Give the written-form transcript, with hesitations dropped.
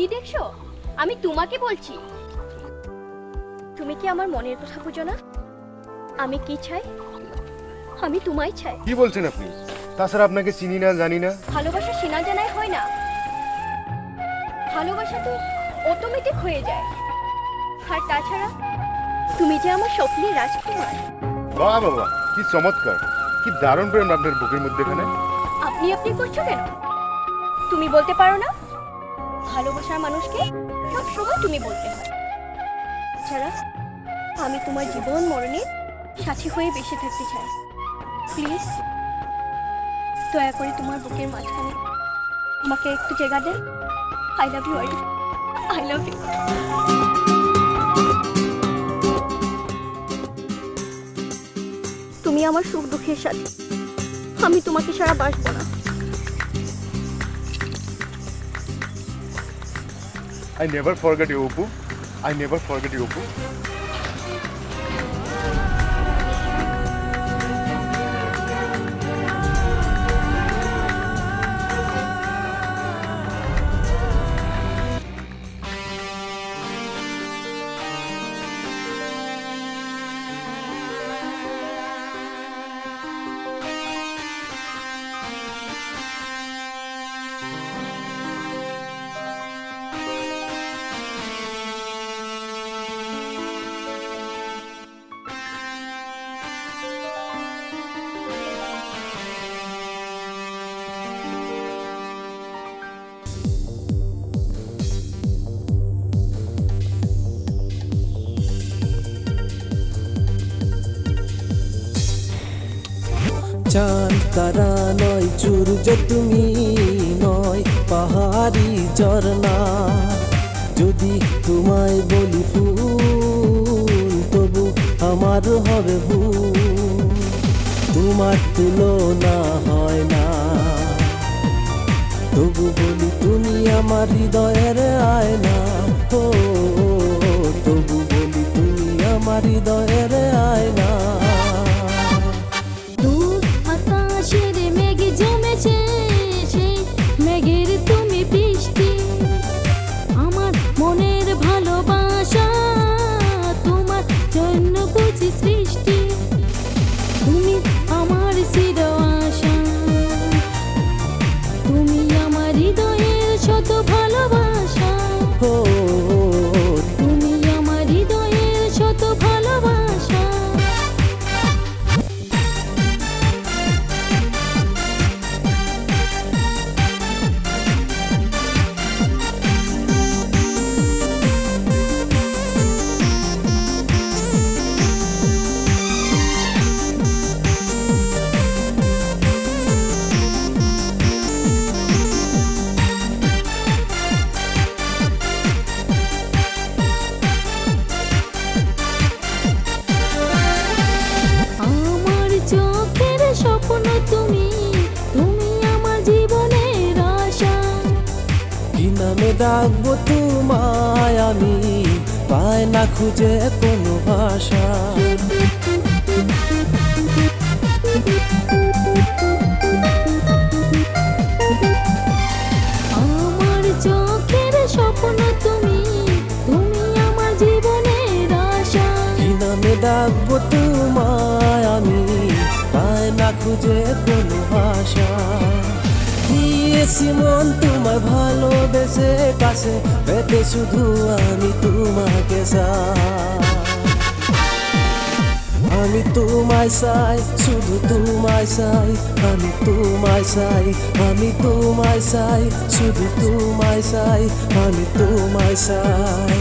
কি দেখছো? আমি তোমাকে বলছি, তুমি কি আমার মনের কথা বুঝো না? আমি কি চাই? আমি তোমায় চাই। কি বলছেন আপনি? তাছাড়া আপনাকে চিনি না, জানি না। ভালোবাসা চেনা জানাই হয় না, ভালোবাসা তো অটোমেটিক হয়ে যায়। আর তাছাড়া তুমি যে আমার স্বপ্নের রাজকুমার। বাহ বাবা, কি চমৎকার, কি দারুণ প্রেম আপনার বুকের মধ্যে এখানে। আপনি আপনি করছো কেন? তুমি বলতে পারো না? ভালোবাসার মানুষকে সব সময় তুমি বলতে হয়। ছাড়া আমি তোমার জীবন মরণে সাথী হয়ে বেঁচে থাকতে চাই। প্লিজ দয়া করে তোমার বুকের মাঝখানে আমাকে একটু জায়গা দেন। I love you, I love you. তুমি আমার সুখ দুঃখের সাথে, আমি তোমাকে ছাড়া বাঁচবো না। I never forget you, Oppu. I never forget you, Oppu. চাঁদ তারা নয়, সূর্য তুমি নয়, পাহাড়ি ঝর্ণা। যদি তোমায় বলি ফুল, তবু আমার হবে ভুল। তোমার তুলনা হয় না, তবু বলি তুমি আমার হৃদয়ের আয়না। ও তবু বলি তুমি আমার হৃদয়ের আয়না। নামে ডাকবো তোমায় আমি, পায় না খুঁজে কোনো ভাষা। আমার চোখের স্বপ্ন তুমি, তুমি আমার জীবনের আশা। কি নামে ডাকবো তোমায় আমি, পায় না খুঁজে কোনো ভাষা। দিয়েছি মন তোমায় ভালোবেসে, কাছে পেতে শুধু আমি তোমাকে চাই। আমি তোমায় চাই, শুধু তোমায় চাই। আমি তোমায় চাই, আমি তোমায় চাই, শুধু তোমায় চাই। আমি তোমায় চাই।